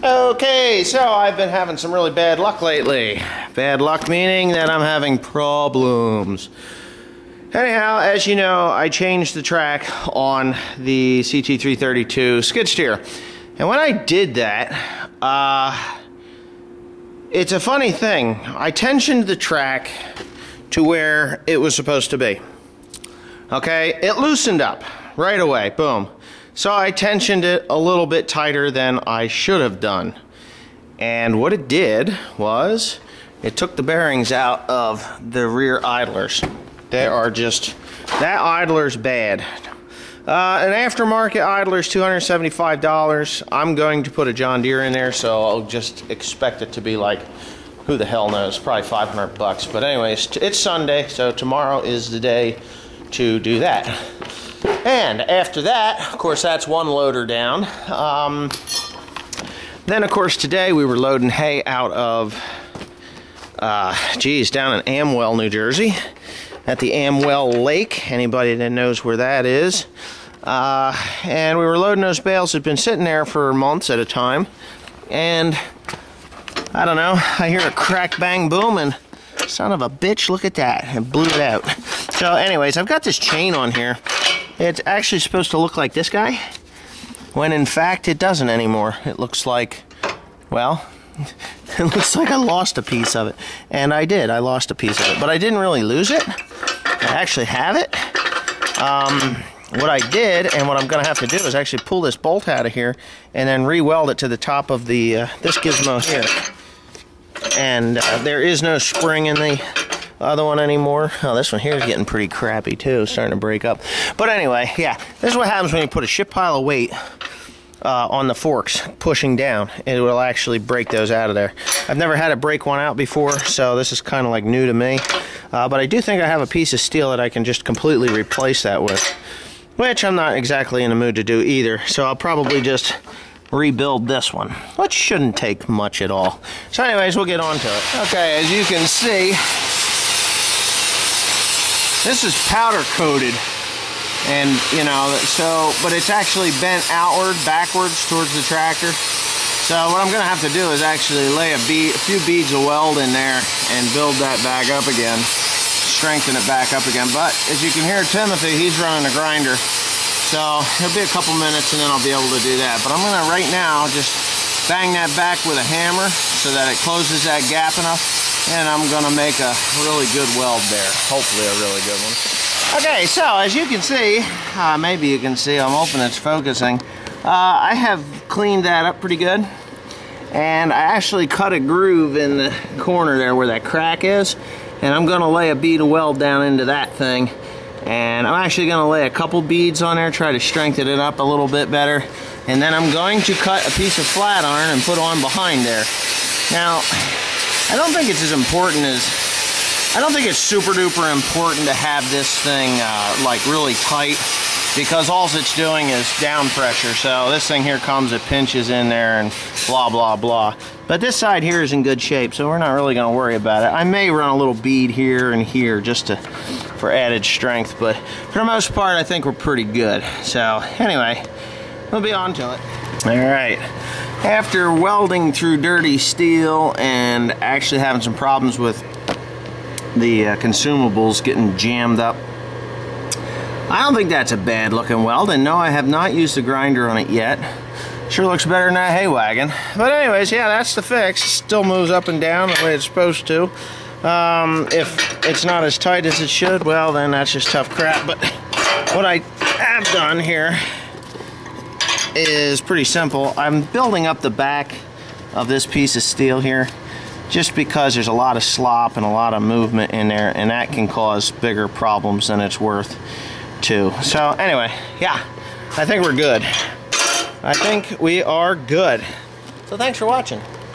Okay, so I've been having some really bad luck lately. Bad luck meaning that I'm having problems. Anyhow, as you know, I changed the track on the CT332 skid steer. And when I did that, it's a funny thing. I tensioned the track to where it was supposed to be. Okay, it loosened up right away, boom. So I tensioned it a little bit tighter than I should have done. And what it did was, it took the bearings out of the rear idlers. They are just, that idler's bad. An aftermarket idler is $275. I'm going to put a John Deere in there, so I'll just expect it to be like, who the hell knows, probably 500 bucks. But anyways, it's Sunday, so tomorrow is the day to do that. And after that, of course, that's one loader down. Then, of course, today we were loading hay out of, down in Amwell, New Jersey, at the Amwell Lake. Anybody that knows where that is. And we were loading those bales that had been sitting there for months at a time. And, I don't know, I hear a crack, bang, boom, and son of a bitch, look at that. It blew it out. So, anyways, I've got this chain on here. It's actually supposed to look like this guy, when in fact it doesn't anymore. It looks like, well, it looks like I lost a piece of it. And I did, I lost a piece of it. But I didn't really lose it. I actually have it. What I did, and what I'm going to have to do, is actually pull this bolt out of here and then re-weld it to the top of the this gizmo here. And there is no spring in the other one anymore. Oh, this one here is getting pretty crappy too, starting to break up. But anyway, yeah, this is what happens when you put a shit pile of weight on the forks, pushing down. It will actually break those out of there. I've never had to break one out before, so this is kind of like new to me. But I do think I have a piece of steel that I can just completely replace that with, which I'm not exactly in the mood to do either. So I'll probably just rebuild this one, which shouldn't take much at all. So anyways, we'll get on to it. Okay, as you can see, this is powder coated, and you know, so, but it's actually bent outward, backwards towards the tractor. So what I'm gonna have to do is actually lay a few beads of weld in there and build that back up again, strengthen it back up again. But as you can hear Timothy, he's running a grinder. So it'll be a couple minutes and then I'll be able to do that. But I'm gonna right now just bang that back with a hammer so that it closes that gap enough. And I'm going to make a really good weld there. Hopefully a really good one. Okay, so as you can see, maybe you can see, I'm hoping it's focusing. I have cleaned that up pretty good. And I actually cut a groove in the corner there where that crack is. And I'm going to lay a bead of weld down into that thing. And I'm actually going to lay a couple beads on there, try to strengthen it up a little bit better. And then I'm going to cut a piece of flat iron and put on behind there. Now, I don't think it's as important as, I don't think it's super duper important to have this thing like really tight, because all it's doing is down pressure. So this thing here comes, it pinches in there and blah blah blah. But this side here is in good shape, so we're not really going to worry about it. I may run a little bead here and here just to, for added strength, but for the most part I think we're pretty good. So anyway, we'll be on to it. Alright, after welding through dirty steel and actually having some problems with the consumables getting jammed up, I don't think that's a bad looking weld, and no, I have not used a grinder on it yet. Sure looks better than that hay wagon. But anyways, yeah, that's the fix. It still moves up and down the way it's supposed to. If it's not as tight as it should, well, then that's just tough crap. But what I have done here is pretty simple. I'm building up the back of this piece of steel here just because there's a lot of slop and a lot of movement in there, and that can cause bigger problems than it's worth too. So anyway, yeah, I think we're good. I think we are good. So thanks for watching.